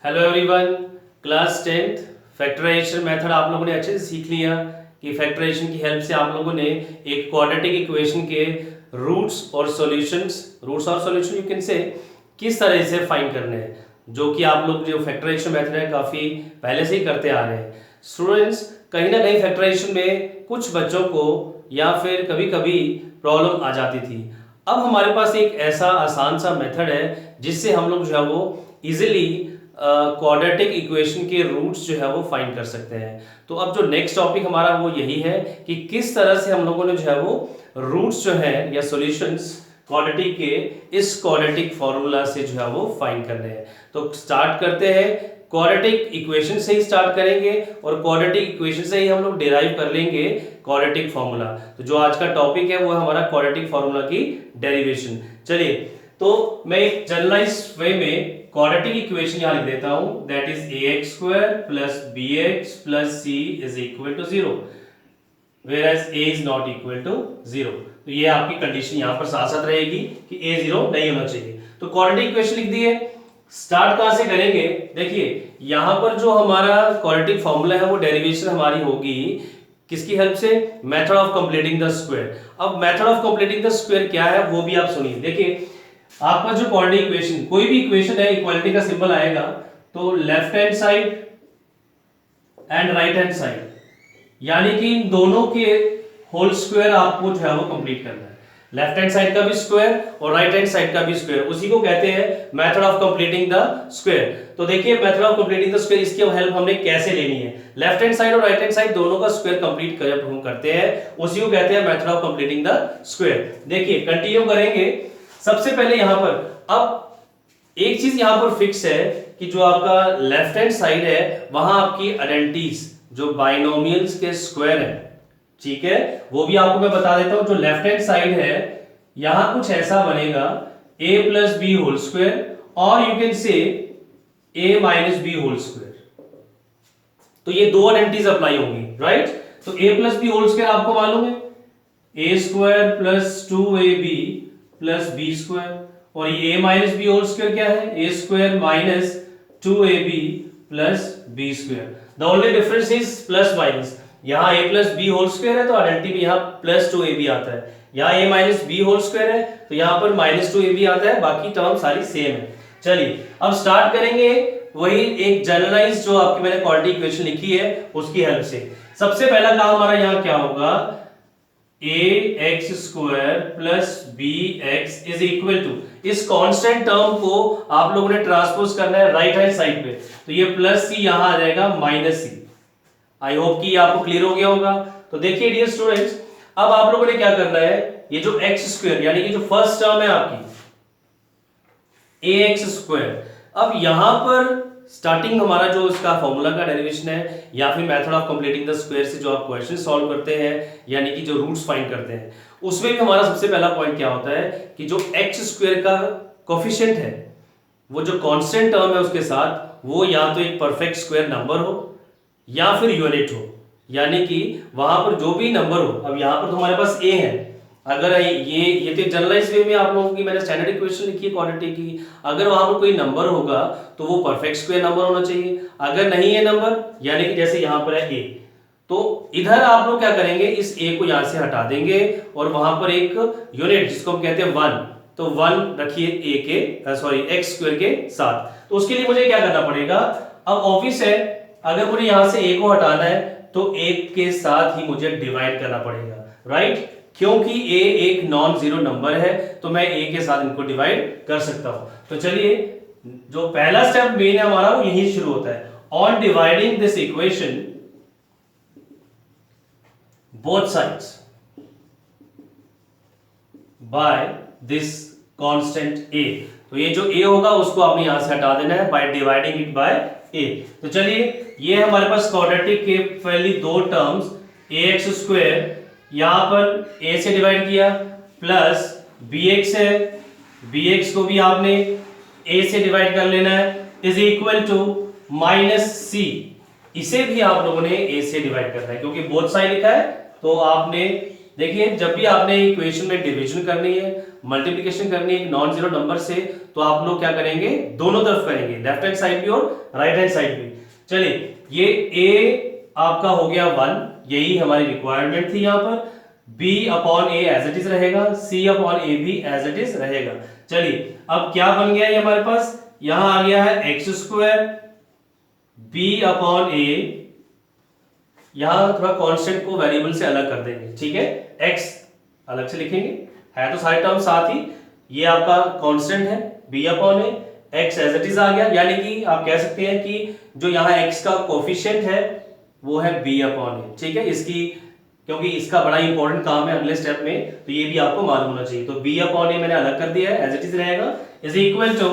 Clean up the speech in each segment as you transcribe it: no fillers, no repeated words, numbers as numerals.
Hello everyone, class 10th factorisation method आप लोगों ने अच्छे से सीख लिया कि फैक्टराइजेशन की हेल्प से आप लोगों ने एक क्वाड्रेटिक इक्वेशन के रूट्स और सॉल्यूशन यू कैन से किस तरह से फाइंड करने हैं, जो कि आप लोग जो फैक्टराइजेशन मेथड है काफ़ी पहले से ही करते आ रहे हैं। स्टूडेंट्स, कहीं ना कहीं फैक्टराइजेशन में कुछ बच्चों को या फिर कभी कभी प्रॉब्लम आ जाती थी। अब हमारे पास एक ऐसा आसान सा मेथड है जिससे हम लोग जो है वो इजीली क्वाड्रेटिक इक्वेशन के रूट्स जो है वो फाइंड कर सकते हैं। तो अब जो नेक्स्ट टॉपिक हमारा वो यही है कि किस तरह से हम लोगों ने जो है वो रूट्स जो है या सॉल्यूशंस क्वाड्रेटिक के इस क्वाड्रेटिक फॉर्मूला से जो है वो फाइंड करने हैं। तो स्टार्ट करते हैं, क्वाड्रेटिक इक्वेशन से ही स्टार्ट करेंगे और क्वाड्रेटिक इक्वेशन से ही हम लोग डिराइव कर लेंगे क्वाड्रेटिक फॉर्मूला। तो जो आज का टॉपिक है वो है हमारा क्वाड्रेटिक फॉर्मूला की डेरिवेशन। चलिए, तो मैं एक जनरलाइज वे में क्वाड्रेटिक इक्वेशन यहां लिख देता हूं, that is ax square plus bx plus c is equal to 0 whereas a is not equal to 0। तो ये आपकी कंडीशन यहां पर साथ साथ रहेगी कि a 0 नहीं होना चाहिए। तो क्वाड्रेटिक इक्वेशन लिख दिए। स्टार्ट कहां से करेंगे? देखिए, यहां पर जो हमारा क्वाड्रेटिक फॉर्मूला है वो डेरिवेशन हमारी होगी किसकी हेल्प से? Method of completing the square. अब method of completing the square क्या है वो भी आप सुनिए। देखिए, आपका जो क्वाड्रेटिक इक्वेशन, कोई भी इक्वेशन है, इक्वालिटी का सिंबल आएगा तो left hand side and right hand side, यानी कि इन दोनों के होल स्क्वायर आपको जो है वो कंप्लीट करना है। लेफ्ट हैंड साइड का भी स्क्वायर और राइट हैंड साइड का भी स्क्वायर, उसी को कहते हैं method of completing the square. तो देखिए, method of completing the square, इसकी हेल्प हमने कैसे लेनी है? लेफ्ट हैंड साइड और राइट हैंड साइड दोनों का स्क्वायर कंप्लीट जब हम करते हैं उसी को कहते हैं method of completing the square. देखिए, कंटिन्यू करेंगे। सबसे पहले यहां पर अब एक चीज यहां पर फिक्स है कि जो आपका लेफ्ट हैंड साइड है वहां आपकी आइडेंटिटीज जो बाइनोमियल्स के स्क्वायर है, ठीक है, वो भी आपको मैं बता देता हूं। जो लेफ्ट हैंड साइड है यहां कुछ ऐसा बनेगा a plus B whole square और you can say a minus B whole square. तो ये दो आइडेंटिटीज अप्लाई होंगी, राइट? तो a plus B whole square आपको मालूम है a square plus 2ab plus B square, और ये a minus B whole square क्या है? a square minus 2ab plus B square. The only difference is plus minus. यहाँ a plus B whole square है तो आइडेंटिटी में यहाँ plus 2ab आता है, यहाँ a minus B whole square है तो यहाँ पर माइनस 2ab आता है, बाकी टर्म सारी सेम है। चलिए, अब स्टार्ट करेंगे वही एक जनरलाइज जो आपकी मैंने क्वाड्रेटिक इक्वेशन लिखी है उसकी हेल्प से। सबसे पहला काम हमारा यहाँ क्या होगा? ax square plus bx is equal to, इस कांस्टेंट टर्म को आप लोगों ने ट्रांसपोज करना है राइट हैंड साइड पे, तो ये प्लस सी यहां आ जाएगा माइनस सी। आई होप कि आपको क्लियर हो गया होगा। तो देखिए डियर स्टूडेंट्स, अब आप लोगों ने क्या करना है, ये जो एक्स स्क्वायर यानी कि जो फर्स्ट टर्म है आपकी ax स्क्वायर, अब यहां पर स्टार्टिंग हमारा जो इसका फॉर्मूला का डेरिवेशन है या फिर method of completing the square से जो आप क्वेश्चन सॉल्व करते हैं यानी कि जो रूट्स फाइंड करते हैं, उसमें भी हमारा सबसे पहला पॉइंट क्या होता है कि जो एक्स स्क्वायर का कोफिशिएंट है, वो जो कांस्टेंट टर्म है उसके साथ, वो या तो एक परफेक्ट स्क्वायर नंबर हो या फिर यूनिट हो, यानी कि वहां पर जो भी नंबर हो। अब यहां पर तो हमारे पास a है, अगर ये तो जनरलाइज वे में आप लोगों की मैंने स्टैंडर्ड इक्वेशन लिखी है क्वाड्रेटिक की, अगर वहां पर कोई नंबर होगा तो वो परफेक्ट स्क्वायर नंबर होना चाहिए। अगर नहीं है नंबर, यानी कि जैसे यहां पर है a, तो इधर आप लोग क्या करेंगे, इस a को यहां से हटा देंगे और वहां पर एक यूनिट जिसको हम कहते हैं 1, तो 1 रखिए a के एक्स स्क्वायर के साथ। तो उसके लिए मुझे क्या करना पड़ेगा? अब ऑब्वियस है, अगर मुझे यहां से a को हटाना है तो 1 के साथ ही मुझे डिवाइड करना पड़ेगा, राइट? क्योंकि a एक नॉन जीरो नंबर है तो मैं a के साथ इनको डिवाइड कर सकता हूं। तो चलिए, जो पहला स्टेप मेन है हमारा वो यही शुरू होता है। On dividing this equation both sides by this constant a, तो ये जो a होगा उसको आपने यहां से हटा देना है by dividing it by a। तो चलिए, ये हमारे पास क्वाड्रेटिक के पहली दो टर्म्स ax स्क्वायर, यहां पर a से डिवाइड किया, प्लस bx है, bx को भी आपने a से डिवाइड कर लेना है, is equal to minus c, इसे भी आप लोगों ने a से डिवाइड करना है क्योंकि बोथ साइड लिखा है तो आपने देखिए जब भी आपने इक्वेशन में डिवीजन करनी है, मल्टीप्लिकेशन करनी है नॉन जीरो नंबर से, तो आप लोग क्या करेंगे, दोनों तरफ करेंगे, लेफ्ट हैंड साइड भी और राइट हैंड साइड भी। चलिए ये ए आपका हो गया 1, यही हमारी रिक्वायरमेंट थी यहाँ पर। b upon A as it is रहेगा, c अपॉन ए भी एज इट इज रहेगा। चलिए अब क्या बन गया ये हमारे पास, यहां आ गया है एक्स स्क्वायर b अपॉन ए, यहां थोड़ा कांस्टेंट को वेरिएबल से अलग कर देंगे, ठीक है, x अलग से लिखेंगे, है तो सारे टर्म साथ ही। ये आपका कांस्टेंट है b upon A, x as it is आ गया, यानी कि आप कह सकते हैं कि जो यहाँ x का कोफिशिएंट है वो है b अपॉन ए, ठीक है। इसकी क्योंकि इसका बड़ा इंपॉर्टेंट काम है अगले स्टेप में, तो ये भी आपको मालूम होना चाहिए। तो b अपॉन ए मैंने अलग कर दिया है, एज इट इज रहेगा, is equal to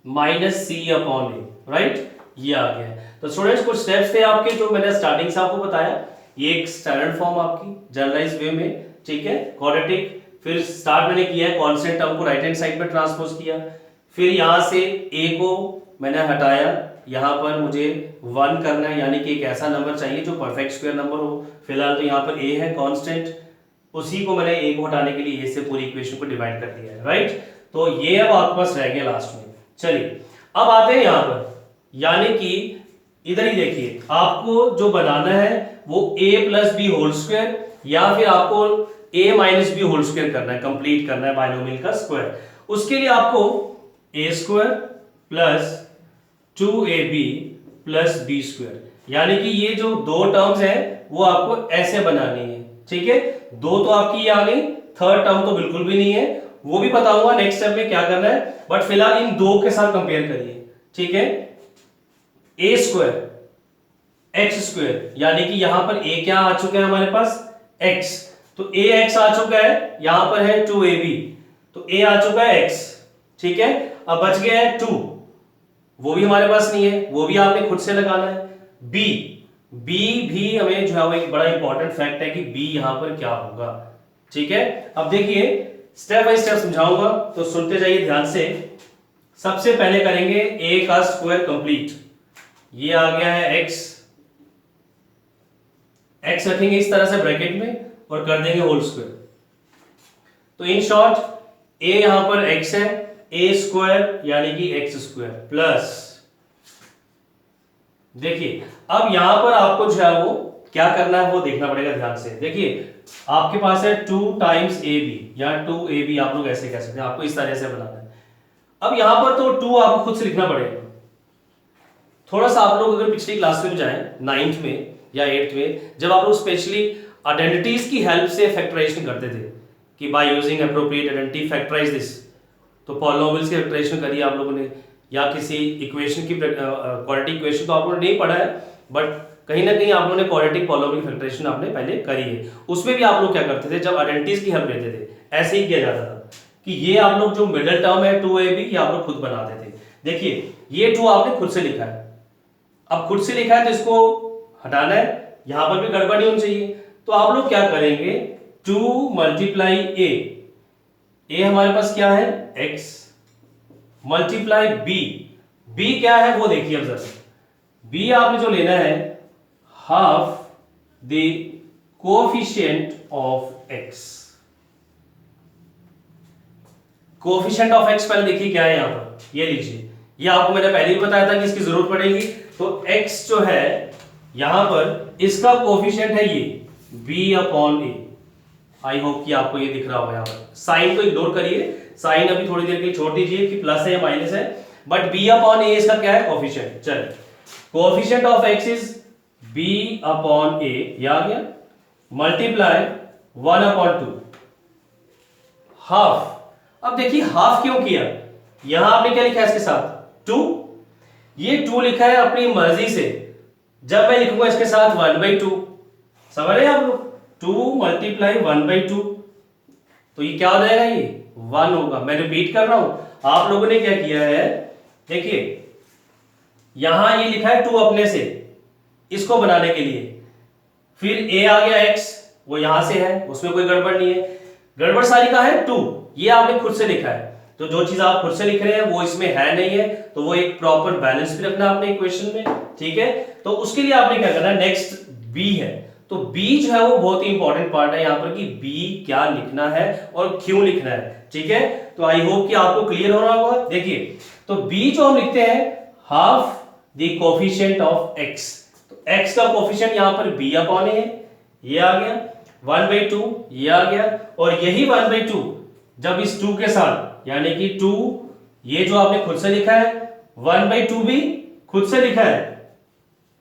minus c upon A, right, ये आ गया है। तो स्टूडेंट्स कुछ स्टेप्स थे आपके जो मैंने स्टार्टिंग से आपको बताया, ये एक स्टैंडर्ड फॉर्म आपकी जनरलाइज वे में, ठीक है, क्वाड्रेटिक, फिर स्टार्ट मैंने किया है कांस्टेंट टर्म को राइट हैंड साइड में ट्रांसपोज किया, फिर यहां से a को मैंने हटाया, यहां पर मुझे 1 करना है, यानी कि एक ऐसा नंबर चाहिए जो परफेक्ट स्क्वायर नंबर हो। फिलहाल तो यहाँ पर a है कांस्टेंट, उसी को मैंने a को हटाने के लिए a से पूरी इक्वेशन को डिवाइड कर दिया है, राइट। तो ये अब आपके पास रह गया लास्ट में। चलिए अब आते हैं यहाँ पर, यानी कि इधर ही देखिए, आपको जो बनाना है वो a plus B whole square या फिर आपको a minus B whole square करना है, कंप्लीट करना है बाइनोमियल का स्क्वायर। उसके लिए आपको a square plus 2ab plus B square, यानी कि ये जो दो टर्म्स हैं वो आपको ऐसे बनानी है, ठीक है। दो तो आपकी ये आ गई, थर्ड टर्म तो बिल्कुल भी नहीं है, वो भी बताऊंगा नेक्स्ट स्टेप में क्या करना है, बट फिलहाल इन दो के साथ कंपेयर करिए, ठीक है। a स्क्वायर एक्स स्क्वायर, यानी कि यहां पर a क्या आ चुका है हमारे पास, x, तो ax आ चुका है, यहां पर है 2ab, तो a आ चुका है x, ठीक है। अब बच गया है 2, वो भी हमारे पास नहीं है, वो भी आपने खुद से लगाना है। b भी हमें जो है वो एक बड़ा इंपॉर्टेंट फैक्ट है कि b यहां पर क्या होगा, ठीक है। अब देखिए स्टेप बाय स्टेप समझाऊंगा, तो सुनते जाइए ध्यान से। सबसे पहले करेंगे a का स्क्वायर कंप्लीट, ये आ गया है x रखेंगे इस तरह से ब्रैकेट में और कर देंगे होल स्क्वायर। तो इन शॉर्ट a यहां पर x है, a स्क्वायर यानी कि x स्क्वायर प्लस, देखिए अब यहां पर आपको जो है वो क्या करना है वो देखना पड़ेगा ध्यान से। देखिए आपके पास है 2 टाइम्स ab या 2ab, आप लोग ऐसे कह सकते हैं, आपको इस तरह से बनाना है। अब यहां पर तो 2 आपको खुद से लिखना पड़ेगा। थोड़ा सा आप लोग अगर पिछली क्लास में जाएं 9th में या 8th में, जब आप लोग स्पेशली आइडेंटिटीज की हेल्प से फैक्टराइजेशन करते थे कि by using appropriate identity factorize this, तो पॉलिनोमियल्स की फैक्टराइजेशन करी आप लोगों ने, या किसी इक्वेशन की क्वाड्रेटिक इक्वेशन तो आप लोगों ने नहीं पढ़ा है, बट कहीं ना कहीं आप लोगों ने क्वाड्रेटिक पॉलिनोमियल फैक्टराइजेशन आपने पहले करी है। उसमें भी आप लोग क्या करते थे, जब आइडेंटिटीज की हेल्प लेते थे, ऐसे ही किया जाता था कि ये आप लोग जो मिडिल टर्म है 2ab ये आप लोग खुद बनाते थे। देखिए ये 2 आपने खुद से लिखा है, अब खुद से लिखा है तो इसको हटाना है, यहां पर भी गड़बड़ नहीं होनी चाहिए, तो आप लोग क्या करेंगे 2 मल्टीप्लाई a हमारे पास क्या है x, मल्टीप्लाई b क्या है वो देखिए अब जरा, b आपने जो लेना है half the coefficient of x, coefficient of x पहले देखिए क्या है यहां पर, ये लीजिए, ये आपको मैंने पहले भी बताया था कि इसकी जरूरत पड़ेगी। तो x जो है यहां पर इसका कोएफिशिएंट है ये b upon a, I hope कि आपको ये दिख रहा होगा। यहां पर साइन को इग्नोर करिए, साइन अभी थोड़ी देर के लिए छोड़ दीजिए कि प्लस है या माइनस है, बट b अपॉन a इसका क्या है कोएफिशिएंट। चलिए coefficient of x is b upon a, ये आ गया, मल्टीप्लाई 1 अपॉन 2 हाफ। अब देखिए हाफ क्यों किया, यहां आपने क्या लिखा है इसके साथ 2, ये 2 लिखा है अपनी मर्जी से, जब मैं लिखूंगा इसके साथ 1/2, समझ रहे हैं आप लोग, 2 मल्टीप्लाई 1/2, तो ये क्या हो जाएगा, ये 1 होगा। मैं रिपीट कर रहा हूं, आप लोगों ने क्या किया है, देखिए यहां ये लिखा है 2 अपने से, इसको बनाने के लिए, फिर a आ गया x, वो यहां से है, उसमें कोई गड़बड़ नहीं है, गड़बड़ सारी का है 2, ये आपने खुद से लिखा है, तो जो चीज आप खुद से लिख रहे हैं वो इसमें है नहीं है, तो वो एक प्रॉपर बैलेंस भी रखना आपने इक्वेशन में, ठीक है। तो उसके लिए आपने क्या करना है, नेक्स्ट b है, तो बी जो है वो बहुत ही इंपॉर्टेंट पार्ट है यहाँ पर कि बी क्या लिखना है और क्यों लिखना है, ठीक है। तो आई होप कि आपको क्लियर हो रहा होगा। देखिए, तो बी जो हम लिखते हैं half the coefficient of x, तो एक्स का कोफिशिएंट यहाँ पर बी अपॉन है, ये आ गया 1/2, ये आ गया, और यही 1/2 जब इस 2 के साथ, यानी कि 2 ये जो आपने खुद से लिखा है, 1/2 भी खुद से लिखा है,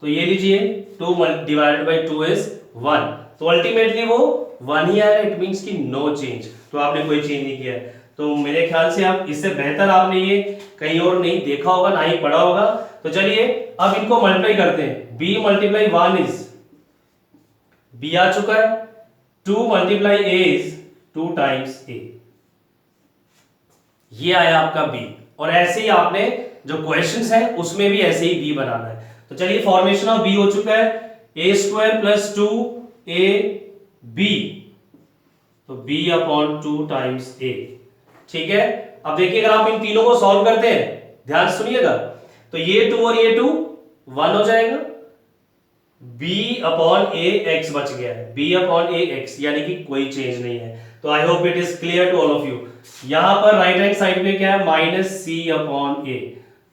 तो ये लीजिए 2 डिवाइडेड बाई 2 इज 1, तो अल्टीमेटली वो 1 ही आया, इट मींस कि नो चेंज, तो आपने कोई चेंज नहीं किया है। तो मेरे ख्याल से आप इससे बेहतर आपने ये कहीं और नहीं देखा होगा, ना ही पढ़ा होगा। तो चलिए अब इनको मल्टीप्लाई करते हैं, b मल्टीप्लाई 1 इज b आ चुका है, 2 multiply a is 2 times a, ये आया आपका b। और ऐसे ही आपने जो क्वेश्चंस है उसमें भी ऐसे ही b बनाना है। तो चलिए फॉर्मेशन ऑफ b हो चुका है a स्क्वायर प्लस 2ab, तो b अपॉन 2 टाइम्स a, ठीक है। अब देखिए अगर आप इन तीनों को सॉल्व करते हैं, ध्यान से सुनिएगा, तो ये 2 और ये 2 1 हो जाएगा, b अपॉन a x बच गया है, b अपॉन a x, यानी कि कोई चेंज नहीं है। तो I hope it is clear to all of you. यहां पर राइट हैंड साइड में क्या है, माइनस c अपॉन a।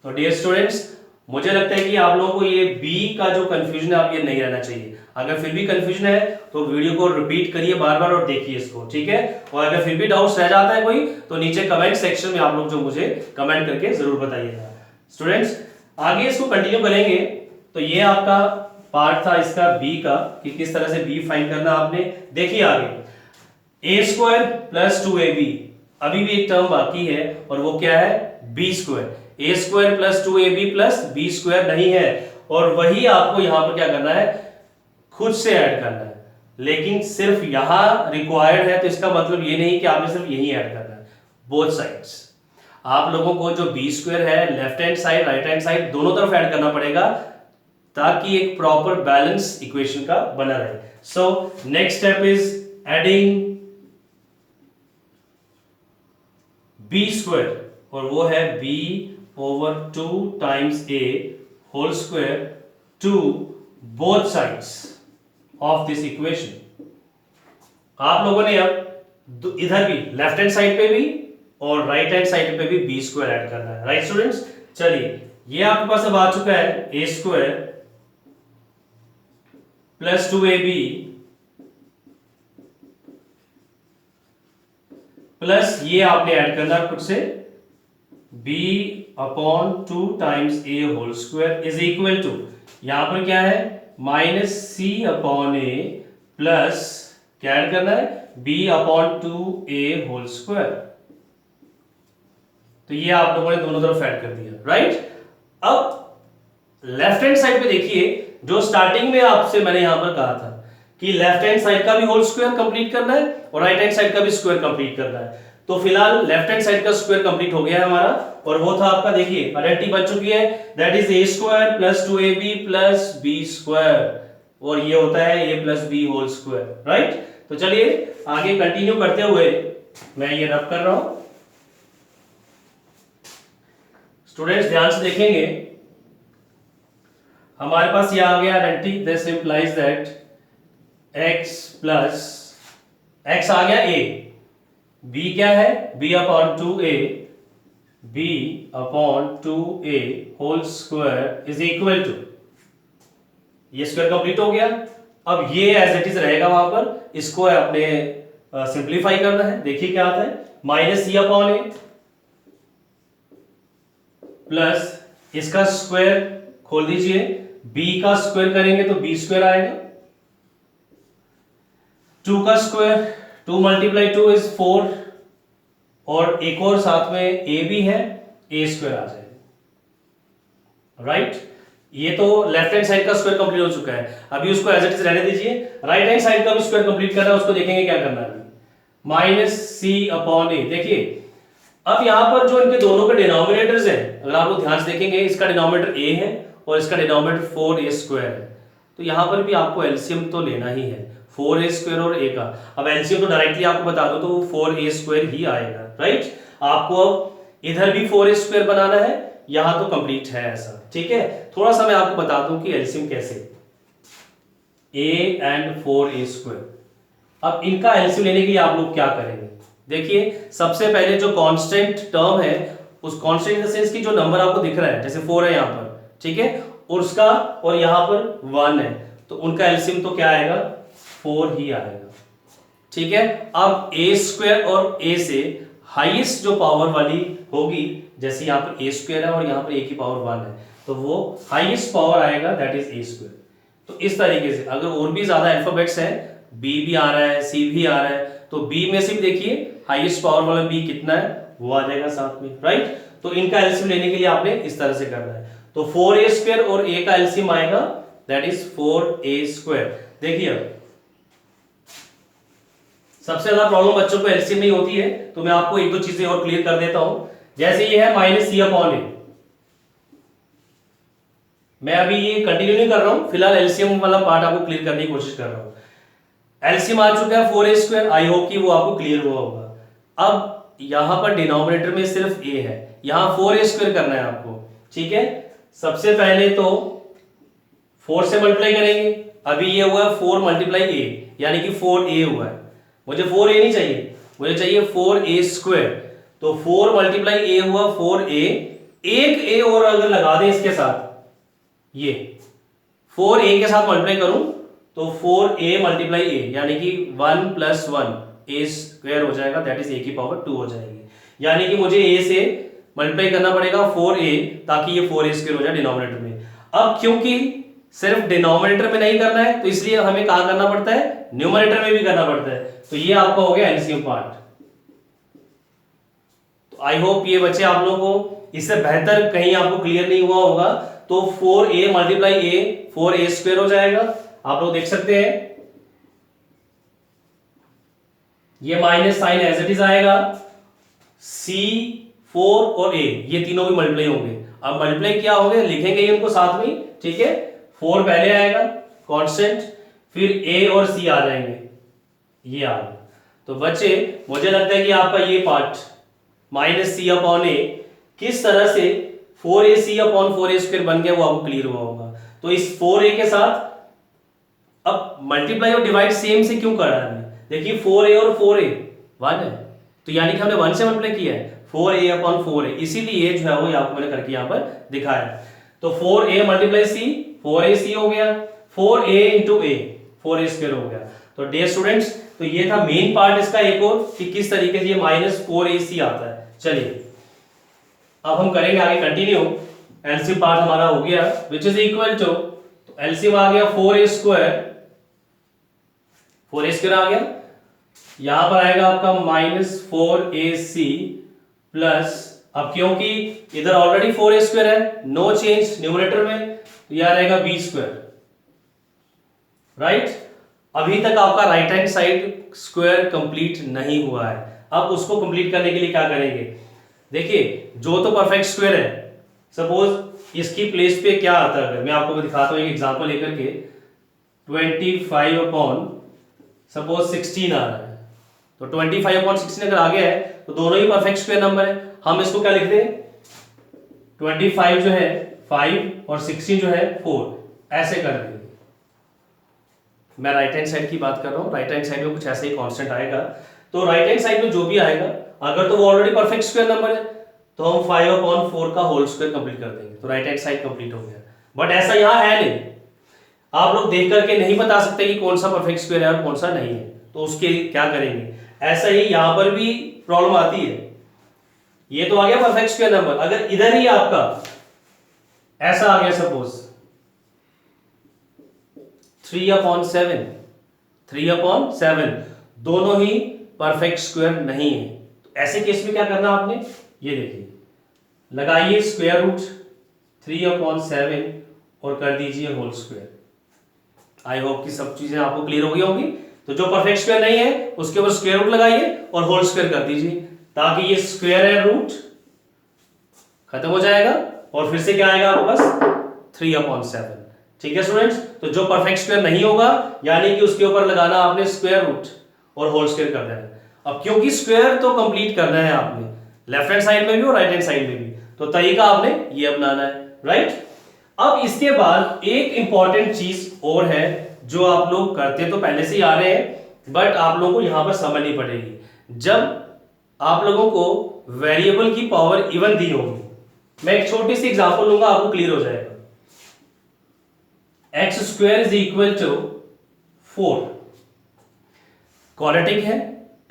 तो डियर स्टूडेंट्स, मुझे लगता है कि आप लोगों को ये b का जो कंफ्यूजन है, आप ये नहीं रहना चाहिए। अगर फिर भी कंफ्यूजन है तो वीडियो को रिपीट करिए बार बार और देखिए इसको, ठीक है। और अगर फिर भी डाउट्स रह जाता है कोई, तो नीचे कमेंट सेक्शन में आप लोग जो मुझे कमेंट करके जरूर बताइएगा। स्टूडेंट्स, आगे इसको कंटिन्यू करेंगे। तो ये आपका पार्ट था इसका b का, कि किस तरह से b फाइंड करना आपने। देखिए आगे a स्क्वायर प्लस 2ab, अभी भी एक टर्म बाकी है, और वो क्या है, b square. a square plus 2ab plus b square नहीं है, और वही आपको यहां पर क्या करना है, खुद से ऐड करना है। लेकिन सिर्फ यहां रिक्वायर्ड है, तो इसका मतलब ये नहीं कि आपने सिर्फ यही ऐड करना है, बोथ साइड्स। आप लोगों को जो बी स्क्वायर है, left hand side right hand side दोनों तरफ ऐड करना पड़ेगा, ताकि एक प्रॉपर बैलेंस इक्वेशन का बना रहे। So next step is adding b square, और वो है b over 2 times a whole square to both sides of this equation. आप लोगों ने अब इधर भी लेफ्ट हैंड साइड पे भी और राइट हैंड साइड पे भी बी स्क्वायर ऐड करना है, राइट स्टूडेंट्स। चलिए ये आपके पास अब आ चुका है a square plus 2ab plus ये आपने ऐड करना खुद से b upon 2 times a whole square is equal to, यहां पर क्या है, minus c upon a plus क्या ऐड करना है, b upon 2a whole square. तो ये आप लोगों ने दोनों तरफ ऐड कर दिया, राइट। अब लेफ्ट हैंड साइड पे देखिए, जो स्टार्टिंग में आपसे मैंने यहां पर कहा था कि लेफ्ट हैंड साइड का भी होल स्क्वायर कंप्लीट करना है और राइट हैंड साइड का भी स्क्वायर कंप्लीट करना है। तो फिलहाल लेफ्ट हैंड साइड का स्क्वायर कंप्लीट हो गया है हमारा, और वो था आपका, देखिए आइडेंटिटी बन चुकी है, that is a square plus 2ab plus b square, और ये होता है a plus b whole square, right. तो चलिए आगे कंटिन्यू करते हुए मैं ये रब कर रहा हूं। स्टूडेंट्स ध्यान से देखेंगे, हमारे पास ये आ गया identity, this implies that x plus x आ गया a, b क्या है, b upon 2a, b upon 2a whole square is equal to, ये स्क्वायर कंप्लीट हो गया। अब ये एज इट इज रहेगा वहां पर, इसको अपने सिंप्लीफाई करना है। देखिए क्या आता है, minus c upon a plus इसका स्क्वायर खोल दीजिए, b का स्क्वायर करेंगे तो b स्क्वायर आएगा, 2 का स्क्वायर, 2 मल्टीप्लाई 2 इज 4, और एक और साथ में a भी है, a स्क्वायर आ जाएगा, राइट। ये तो लेफ्ट हैंड साइड का स्क्वायर कंप्लीट हो चुका है, अभी उसको एज इट इज रहने दीजिए। राइट हैंड साइड का भी स्क्वायर कंप्लीट करना है, उसको देखेंगे क्या करना है, माइनस c अपॉन a। देखिए अब यहां पर जो इनके दोनों के डिनोमिनेटर्स हैं, अगर आप लोग ध्यान से देखेंगे, इसका डिनोमिनेटर a है और इसका डिनोमिनेटर 4a स्क्वायर है, तो यहां पर भी आपको एलसीएम तो लेना ही है, 4a स्क्वायर और a का। अब एलसीएम तो डायरेक्टली आपको बता दो तो 4a स्क्वायर ही आएगा, राइट। आपको अब इधर भी 4a स्क्वायर बनाना है, यहां तो कंप्लीट है ऐसा, ठीक है। थोड़ा सा मैं आपको बता दूं कि एलसीएम कैसे। A and 4a²। अब इनका एलसीएम लेने के लिए आप लोग क्या करेंगे, देखिए सबसे पहले जो कांस्टेंट टर्म है, उस कांस्टेंट इन द सेंस की जो नंबर आपको दिख रहा है, जैसे 4 है यहाँ पर, ठीक है, और उसका और यहाँ पर 1 है, तो उनका एलसीएम तो क्या आएगा, 4 ही आएगा, ठीक है। अब a² और a से हाईएस्ट जो पावर वाली होगी, जैसे यहाँ पर a² है और यहाँ पर a की पावर 1 है, तो वो हाईएस्ट पावर आएगा, दैट इज a²। तो इस तरीके से अगर और भी ज्यादा अल्फाबेट्स हैं, b भी आ रहा है, c भी आ रहा है, तो b में से भी देखिए हाईएस्ट पावर वाला b कितना है, वो आ जाएगा साथ में, राइट। तो इनका एलसीएम लेने के लिए आपने इस तरह से करना है। तो 4a² और a का एलसीएम आएगा, दैट इज 4a²। देखिए अब सबसे ज्यादा प्रॉब्लम बच्चों को एलसीएम नहीं होती है, तो मैं आपको एक दो चीजें और क्लियर कर देता हूं। जैसे ये है -c/a, मैं अभी ये कंटिन्यू नहीं कर रहा हूं, फिलहाल एलसीएम वाला पार्ट आपको क्लियर करने की कोशिश कर रहा हूं। एलसीएम आ चुका है 4a², आई होप कि वो आपको क्लियर हुआ होगा। अब यहां पर डिनोमिनेटर में सिर्फ a है, यहां 4a² करना है आपको, ठीक है। सबसे पहले तो 4 से मल्टीप्लाई करेंगे, अभी ये हुआ 4 × a, यानी कि 4a हुआ है। मुझे 4a नहीं चाहिए, मुझे चाहिए 4a²। तो 4 × a हुआ 4a, एक a और अगर लगा दें इसके साथ, ये 4a के साथ मल्टीप्लाई करूं तो 4a × a, यानी कि 1 + 1 a² हो जाएगा, दैट इज a की पावर 2 हो जाएगी। यानी कि मुझे a से मल्टीप्लाई करना पड़ेगा 4a, ताकि ये 4a² हो जाए डिनोमिनेटर में। अब क्योंकि सिर्फ डिनोमिनेटर में नहीं करना है, तो इसलिए हमें कहां करना पड़ता है, न्यूमरेटर में भी करना पड़ता है। तो ये आपका हो गया एलसीएम पार्ट। तो आई होप ये बच्चे आप लोगों को इससे बेहतर कहीं आपको क्लियर नहीं हुआ होगा। तो 4a × a 4a² हो जाएगा, आप लोग देख सकते हैं। ये minus sign as it is आएगा, c 4 और a ये तीनों भी मल्टीप्लाई होंगे। अब मल्टीप्लाई क्या होंगे, लिखेंगे इनको साथ में, ठीक है। 4 पहले आएगा कांस्टेंट, फिर a और c आ जाएंगे, ये आ गया। तो बच्चे मुझे लगता है कि आपका ये पार्ट -c/a किस तरह से 4ac/4a² बन गया वो आपको क्लियर हुआ होगा। तो इस 4a के साथ अब मल्टीप्लाई और डिवाइड सेम से क्यों कर रहा है, देखिए 4a और 4a 1 है, तो यानी कि हमने 1 से मल्टीप्लाई किया है 4a/4a, इसीलिए जो है वो आपको मैंने करके यहां पर दिखाया। तो 4a × c 4ac हो गया, 4a × a 4a² हो गया। तो डियर स्टूडेंट्स, तो ये था मेन पार्ट इसका एक और, कि किस तरीके से ये -4ac आता है। चलिए अब हम करेंगे आगे कंटिन्यू। एलसीएम पार्ट हमारा हो गया, विच इज इक्वल टू, तो एलसीएम आ गया 4a² आ गया, यहां पर आएगा आपका -4ac प्लस, अब क्योंकि इधर ऑलरेडी 4a² है, नो चेंज न्यूमरेटर में, तो यह रहेगा b², राइट। अभी तक आपका right hand side square complete नहीं हुआ है, अब उसको कंप्लीट करने के लिए क्या करेंगे, देखिए जो तो परफेक्ट स्क्वायर है, सपोज इसकी प्लेस पे क्या आता है, मैं आपको दिखाता हूं एक एग्जांपल लेकर के। 25/16 आ रहा है, तो 25/16 अगर आ गया है तो दोनों ही परफेक्ट स्क्वायर नंबर है, हम इसको क्या लिखते हैं, 25 जो है 5 और 16 जो है 4, ऐसे कर देंगे। मैं राइट हैंड साइड की बात कर रहा हूं, राइट हैंड साइड में कुछ ऐसे ही कांस्टेंट आएगा, तो राइट हैंड साइड में जो भी आएगा, अगर तो वो ऑलरेडी परफेक्ट स्क्वायर नंबर है, तो हम 5/4 का होल स्क्वायर कंप्लीट कर देंगे, तो राइट हैंड साइड कंप्लीट हो गया। बट ऐसा यहां है नहीं, आप लोग देख करके नहीं बता सकते कि कौन सा परफेक्ट स्क्वायर है और कौन सा नहीं है, तो उसके क्या करेंगे, ऐसा ही यहां पर भी प्रॉब्लम आती है। ये तो आ गया परफेक्ट स्क्वायर नंबर, अगर इधर ही आपका ऐसा आ गया सपोज 3/7 दोनों ही परफेक्ट स्क्वायर नहीं है, तो ऐसे केस में क्या करना आपने, ये देखिए लगाइए स्क्वायर रूट 3/7 और कर दीजिए होल स्क्वायर। आई होप कि सब चीजें आपको क्लियर हो गई होंगी। तो जो परफेक्ट स्क्वायर नहीं है उसके ऊपर स्क्वायर रूट लगाइए और होल स्क्वायर कर दीजिए, ताकि ये स्क्वायर है रूट खत्म हो जाएगा और फिर से क्या आएगा आपके पास 3/7। ठीक है स्टूडेंट्स, तो जो परफेक्ट स्क्वायर नहीं होगा यानी कि उसके ऊपर लगाना आपने स्क्वायर रूट और होल स्क्वायर कर देना। अब क्योंकि स्क्वायर तो कंप्लीट करना है आपने लेफ्ट हैंड साइड में भी और राइट हैंड साइड में भी, तो तरीका आपने ये अपनाना है, राइट। अब इसके बाद एक इंपॉर्टेंट चीज और है जो आप लोग करते तो पहले से ही आ रहे हैं, बट आप लोगों को यहां पर समझनी पड़ेगी। जब आप लोगों को वेरिएबल की पावर इवन दी होगी, मैं एक छोटी सी एग्जांपल लूंगा, आपको क्लियर हो जाएगा। X square is equal to 4, quadratic है,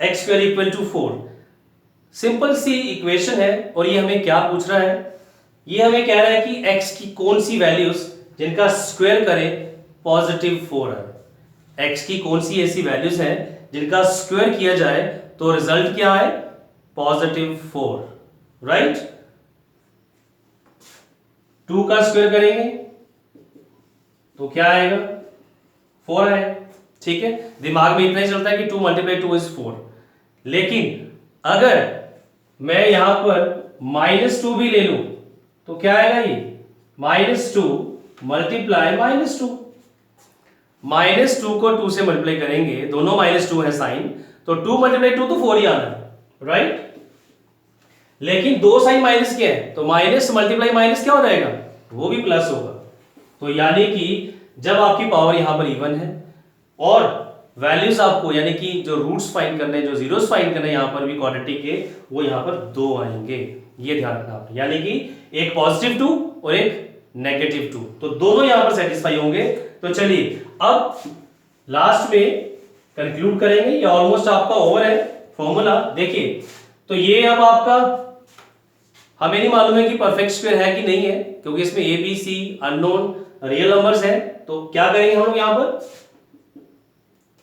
X square equal to 4, simple सी इक्वेशन है। और ये हमें क्या पूछ रहा है, ये हमें कह रहा है कि x की कौन सी वैल्यूज जिनका स्क्वायर करें +4 है। x की कौन सी ऐसी वैल्यूज हैं जिनका स्क्वायर किया जाए तो रिजल्ट क्या है, +4, राइट। 2 का स्क्वायर करेंगे तो क्या आएगा, 4 आएगा, ठीक है। दिमाग में इतना ही चलता है कि 2 × 2 = 4। लेकिन अगर मैं यहां पर -2 भी ले लूं तो क्या आएगा, ये -2 × -2, -2 को 2 से मल्टीप्लाई करेंगे, दोनों -2 है साइन, तो 2 × 2 तो 4 ही आना है, राइट। लेकिन दो साइन माइनस के हैं तो माइनस मल्टीप्लाई माइनस क्या हो जाएगा, वो भी प्लस होगा। तो यानी कि जब आपकी पावर यहां पर इवन है और वैल्यूज आपको यानी कि जो रूट्स फाइंड करने, जो जीरोस फाइंड करने यहां पर भी क्वाड्रेटिक के, वो यहां पर 2 आएंगे, ये ध्यान रखना आपने। यानी कि एक +2 और एक -2, तो दोनों यहां पर सेटिस्फाई होंगे। तो चलिए अब लास्ट में कंक्लूड करेंगे, ये ऑलमोस्ट आपका ओवर है फॉर्मूला। देखिए तो ये अब आपका, हमें नहीं मालूम है कि परफेक्ट स्क्वायर है कि नहीं है, क्योंकि इसमें a b c unknown real numbers हैं। तो क्या करेंगे हम लोग यहां पर,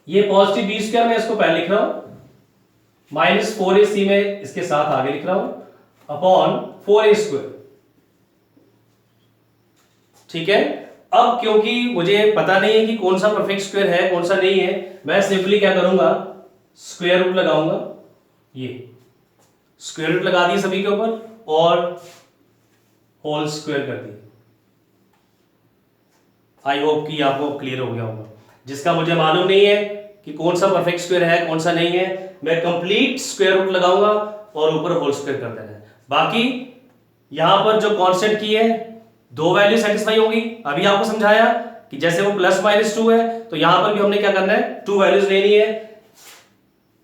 ये पॉजिटिव बी स्क्वायर में इसको पहले लिख रहा हूं, -4ac में इसके साथ आगे लिख रहा हूं अपॉन 4a², ठीक है। अब क्योंकि मुझे पता नहीं है कि कौन सा परफेक्ट स्क्वायर है कौन सा नहीं है, मैं सिंपली क्या करूंगा, स्क्वायर रूट लगाऊंगा। ये स्क्वायर रूट लगा दिए सभी के ऊपर और होल स्क्वायर कर दिए। आई होप कि आपको क्लियर हो गया होगा। जिसका मुझे मालूम नहीं है कि कौन सा परफेक्ट स्क्वायर है कौन सा नहीं है, मैं कंप्लीट स्क्वायर रूट लगाऊंगा और ऊपर होल स्क्वायर कर देना है। बाकी यहां पर जो कांस्टेंट की है, दो वैल्यू सेटिस्फाई होगी। अभी आपको समझाया कि जैसे वो +-2 है तो यहां पर भी हमने क्या करना है, 2 वैल्यूज लेनी है,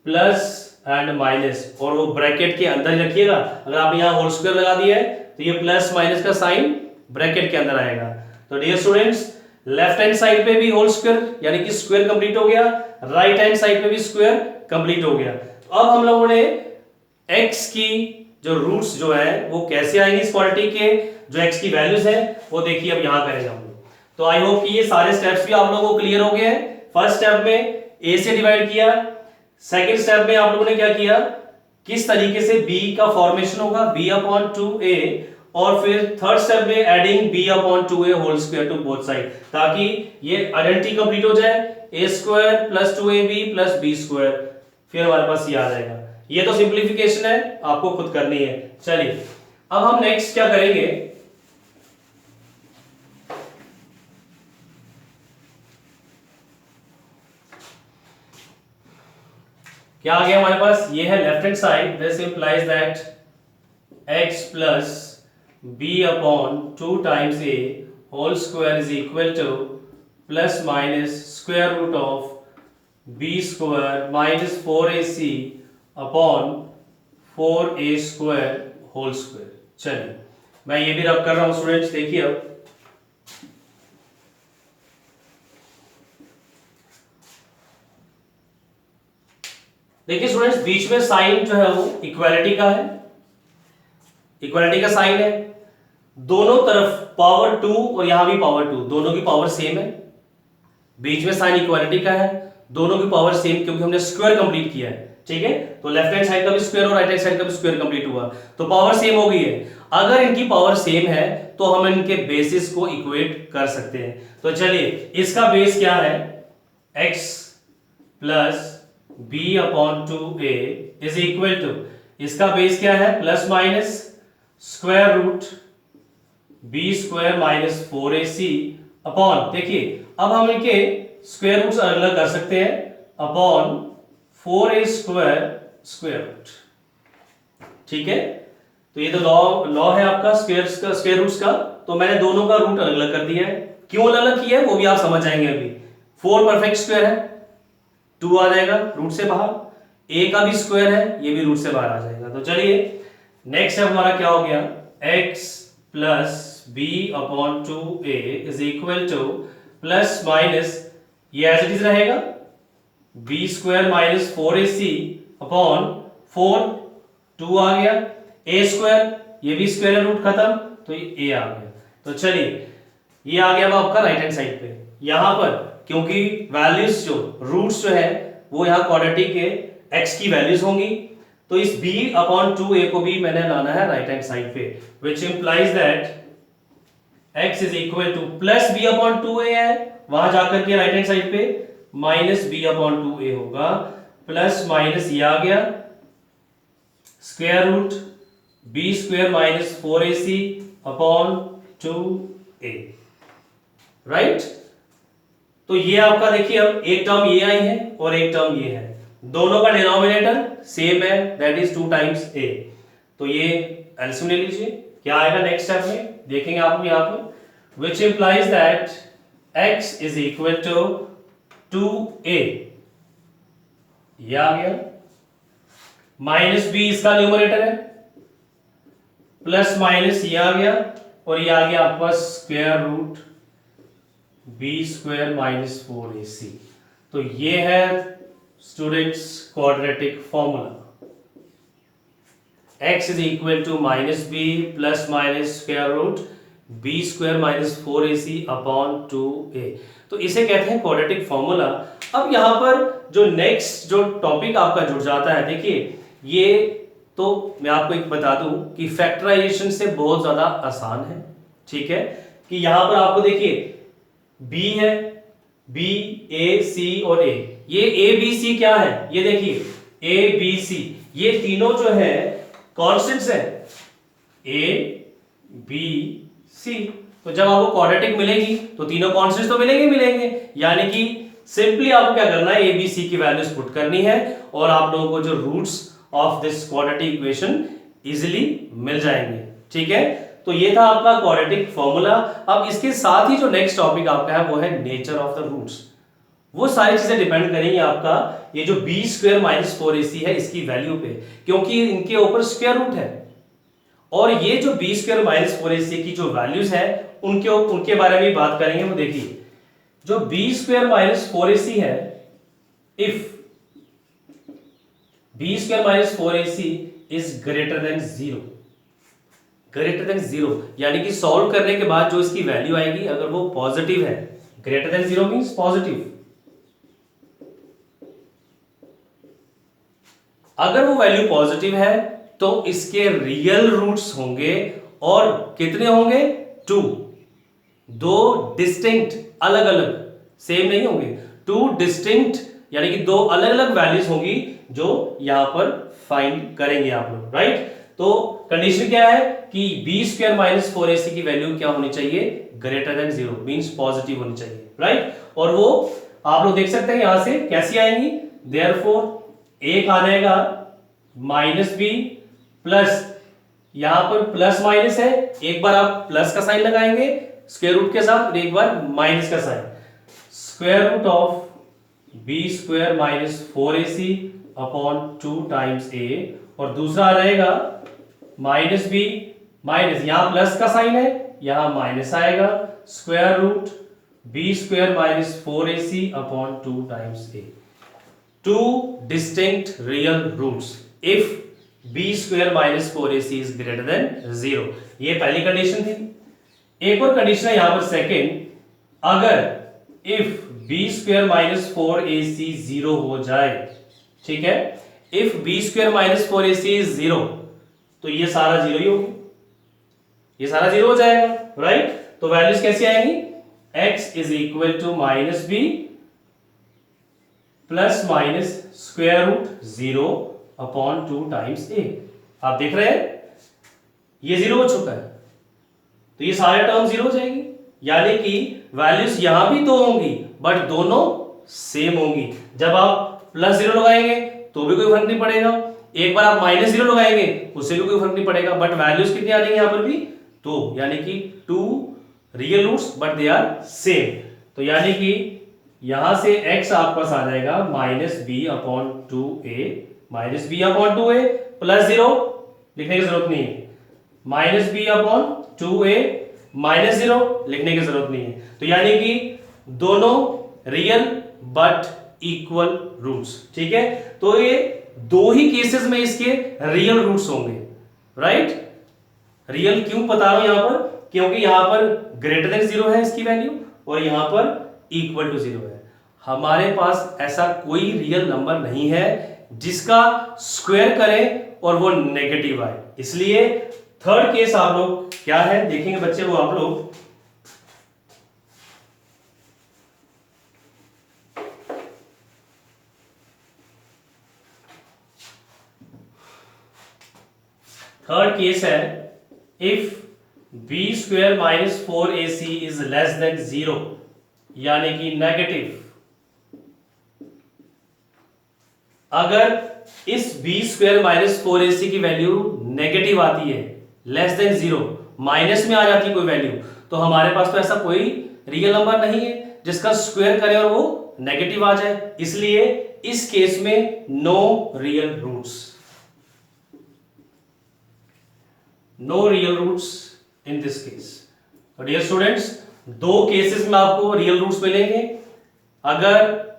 प्लस एंड माइनस, और वो ब्रैकेट के अंदर ही रखिएगा। अगर आपने यहां होल स्क्वायर लगा दिया है तो ये प्लस माइनस का साइन ब्रैकेट के अंदर आएगा। तो dear students, left hand side पे भी होल स्क्वायर यानी कि स्क्वायर कंप्लीट हो गया, राइट हैंड साइड पे भी स्क्वायर कंप्लीट हो गया। तो अब हम लोगों ने x की जो रूट्स जो है वो कैसे आएंगे इस क्वाड्रेटिक के, जो x की वैल्यूज है वो देखिए अब यहां करेंगे हम लोग। तो आई होप कि ये सारे स्टेप्स भी आप लोगों को क्लियर हो गए हैं। फर्स्ट स्टेप में a से डिवाइड किया, सेकेंड स्टेप में आप लोगों ने क्या किया, किस तरीके से b का फॉर्मेशन होगा b/2a, और फिर थर्ड स्टेप में adding b/2a whole square to both side, ताकि ये आइडेंटिटी कंप्लीट हो जाए, a² + 2ab + b², फिर हमारे पास ये आ जाएगा। ये तो सिंपलीफिकेशन है, आपको खुद करनी है। चलिए अब हम नेक्स्ट क्या करेंगे, क्या आ गया हमारे पास, ये है left hand side, this implies that x + b/2 × a whole square is equal to ± b² - 4ac upon 4a² whole square. चलिए मैं ये भी रब कर रहा हूं स्टूडेंट्स, देखिए अब देखिए स्टूडेंट्स, बीच में साइन जो है वो इक्वालिटी का है, इक्वालिटी का साइन है, दोनों तरफ पावर 2 और यहां भी पावर 2, दोनों की पावर सेम है, बीच में साइन इक्वालिटी का है, दोनों की पावर सेम, क्योंकि हमने स्क्वायर कंप्लीट किया है, ठीक है। तो लेफ्ट हैंड साइड का भी स्क्वायर और राइट हैंड साइड का भी स्क्वायर कंप्लीट हुआ, तो पावर सेम हो गई है। अगर इनकी पावर सेम है तो हम इनके बेसिस को इक्वेट कर सकते हैं। तो चलिए इसका बेस क्या है, x + b/2a is equal to, इसका बेस क्या है, plus minus square root b² - 4ac upon, देखिए अब हम इनके स्क्वायर रूट्स अलग कर सकते हैं, अपॉन 4a² स्क्वायर रूट, ठीक है। तो ये तो लॉ है आपका स्क्वायर रूट्स का, तो मैंने दोनों का रूट अलग अलग कर दिया है। क्यों अलग अलग किया है वो भी आप समझ जाएंगे अभी। 4 परफेक्ट स्क्वायर है, 2 आ जाएगा रूट से बाहर, a का भी स्क्वायर है, ये भी रूट से बाहर आ जाएगा। तो चलिए नेक्स्ट स्टेप हमारा क्या हो गया, x plus b upon 2a is equal to plus minus, ये एज इट इज रहेगा, b square minus 4ac upon 4, 2 आ गया, a स्क्वायर, ये भी स्क्वायर है, रूट खत्म, तो ये a आ गया। तो चलिए ये आ गया अब आपका राइट हैंड साइड पे। यहां पर क्योंकि वैल्यूज जो रूट्स जो है वो यहाँ क्वाड्रेटिक के x की वैल्यूज होंगी, तो इस b अपॉन 2a को भी मैंने लाना है राइट हैंड साइड पे, which implies that x is equal to plus b upon 2a है, वहां जाकर के राइट हैंड साइड पे माइनस b अपॉन 2a होगा, प्लस माइनस ये आ गया square root b square minus 4ac upon 2a, right. तो ये आपका देखिए अब एक टर्म ये आई है और एक टर्म ये है, दोनों का डिनोमिनेटर सेम है, दैट इज 2 टाइम्स a। तो ये एलसीएम ले लीजिए, क्या आएगा नेक्स्ट स्टेप में देखेंगे आप यहाँ पर, which implies that x is equal to 2a, ये आ गया, माइनस b इसका न्यूमरेटर है, प्लस माइनस ये आ गया, और ये आ गया आपके पास square root b square minus 4ac। तो ये है students quadratic formula, x is equal to minus B plus minus square root b square minus 4ac upon 2a। तो इसे कहते हैं क्वाड्रेटिक फॉर्मूला। अब यहां पर जो नेक्स्ट जो टॉपिक आपका जुड़ जाता है, देखिए ये तो मैं आपको एक बता दूं कि फैक्टराइजेशन से बहुत ज्यादा आसान है, ठीक है, कि यहां पर आपको देखिए b है, b a c और a, ये a b c क्या है, ये देखिए a b c, ये तीनों जो है कॉन्स्टेंट्स है a b c। तो जब आपको क्वाड्रेटिक मिलेगी तो तीनों कॉन्स्टेंट्स तो मिलेंगे, यानी कि सिंपली आपको क्या करना है, a b c की वैल्यूज पुट करनी है और आप लोगों को जो roots of this quadratic equation easily मिल जाएंगे, ठीक है। तो ये था आपका क्वाड्रेटिक फॉर्मूला। अब इसके साथ ही जो नेक्स्ट टॉपिक आपका है वो है नेचर ऑफ द रूट्स। वो सारी चीजें डिपेंड करेंगी आपका ये जो b स्क्वायर माइनस 4ac है इसकी वैल्यू पे, क्योंकि इनके ऊपर स्क्वायर रूट है, और ये जो b स्क्वायर माइनस 4ac की जो वैल्यूज है उनके बारे में बात करेंगे। वो देखिए जो b स्क्वायर माइनस 4ac है, if b square minus 4ac is greater than zero, यानी कि सॉल्व करने के बाद जो इसकी वैल्यू आएगी अगर वो पॉजिटिव है, greater than zero means positive, अगर वो वैल्यू पॉजिटिव है तो इसके रियल रूट्स होंगे, और कितने होंगे, 2, दो डिस्टिंक्ट अलग अलग, सेम नहीं होंगे, 2 डिस्टिंक्ट यानी कि 2 अलग अलग वैल्यूज होंगी जो यहां पर फाइंड करेंगे आप लोग, राइट। तो कंडीशन क्या है कि b स्क्वायर माइनस 4ac की वैल्यू क्या होनी चाहिए, greater than zero, means positive होनी चाहिए, राइट। और वो आप लोग देख सकते हैं यहां से कैसी आएंगी, देयरफॉर एक आ जाएगा माइनस बी प्लस, यहां पर प्लस माइनस है, एक बार आप प्लस का साइन लगाएंगे स्क्वायर रूट के साथ, एक बार माइनस का sign, square root of b square minus 4ac upon 2 times a, और दूसरा रहेगा माइनस बी माइनस, यहां प्लस का साइन है यहां माइनस आएगा, square root b square minus 4ac upon 2 times a। 2 distinct real roots if b square minus 4ac is greater than zero, ये पहली कंडीशन थी। एक और कंडीशन है यहां पर सेकेंड, अगर if b square minus 4ac zero हो जाए, ठीक है, if b square minus 4ac is zero, तो ये सारा जीरो ही होगा, ये सारा जीरो हो जाएगा, राइट। तो वैल्यूज कैसी आएंगी, x is equal to minus B plus minus square root zero upon 2 times a। आप देख रहे हैं ये जीरो हो चुका है, तो ये सारे टर्म जीरो हो जाएंगे, यानी कि वैल्यूज यहां भी 2 होंगी बट दोनों सेम होंगी। जब आप प्लस जीरो लगाएंगे तो भी कोई फर्क नहीं पड़ेगा, एक बार आप माइनस जीरो लगाएंगे उससे भी कोई फर्क नहीं पड़ेगा, बट वैल्यूज कितनी आ जाएंगी यहां पर भी 2, यानी कि 2 real roots but they are same. तो यानी कि यहां से x आपके पास आ जाएगा -b/2a, -b/2a प्लस 0 लिखने की जरूरत नहीं है, -b/2a -0 लिखने की जरूरत नहीं है। तो यानी कि दोनों रियल बट इक्वल रूट्स, ठीक है। तो ये दो ही केसेस में इसके रियल रूट्स होंगे, राइट। रियल क्यों बता रहा हूं यहां पर, क्योंकि यहां पर ग्रेटर देन 0 है इसकी वैल्यू और यहां पर इक्वल टू 0 है। हमारे पास ऐसा कोई रियल नंबर नहीं है जिसका स्क्वायर करें और वो नेगेटिव आए, इसलिए थर्ड केस आप लोग क्या है देखेंगे बच्चे, वो आप लोग थर्ड केस है, if b² - 4ac is less than 0, यानी कि नेगेटिव। अगर इस b² - 4ac की वैल्यू नेगेटिव आती है, लेस देन 0, माइनस में आ जाती है कोई वैल्यू, तो हमारे पास तो ऐसा कोई रियल नंबर नहीं है जिसका स्क्वायर करें और वो नेगेटिव आ जाए, इसलिए इस केस में no real roots, no real roots in this case. तो डियर स्टूडेंट्स, दो केसेस में आपको रियल रूट्स मिलेंगे। अगर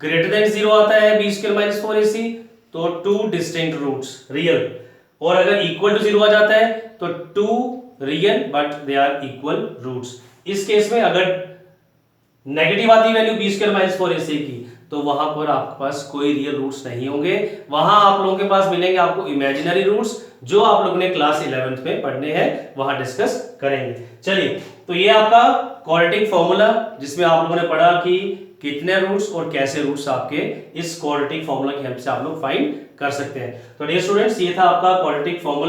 ग्रेटर देन 0 आता है b² - 4ac तो 2 डिस्टिंक्ट रूट्स रियल, और अगर इक्वल टू 0 आ जाता है तो 2 real but they are equal roots. इस केस में अगर नेगेटिव आती वैल्यू b² - 4ac की, तो वहां पर आपके पास कोई रियल रूट्स नहीं होंगे, वहां आप लोगों के पास मिलेंगे आपको इमेजिनरी रूट्स, जो आप लोगों ने क्लास 11th में पढ़ने हैं, वहां डिस्कस करेंगे। चलिए, तो ये आपका क्वाड्रेटिक फॉर्मूला, जिसमें आप लोगों ने पढ़ा कि कितने रूट्स और कैसे रूट्स आपके इस क्वाड्रेटिक फॉर्मूला की हेल्प से आप लोग फाइंड कर सकते हैं। तो डियर स्टूडेंट्स, ये था आपका क्वाड्रेटिक फॉर्मूला।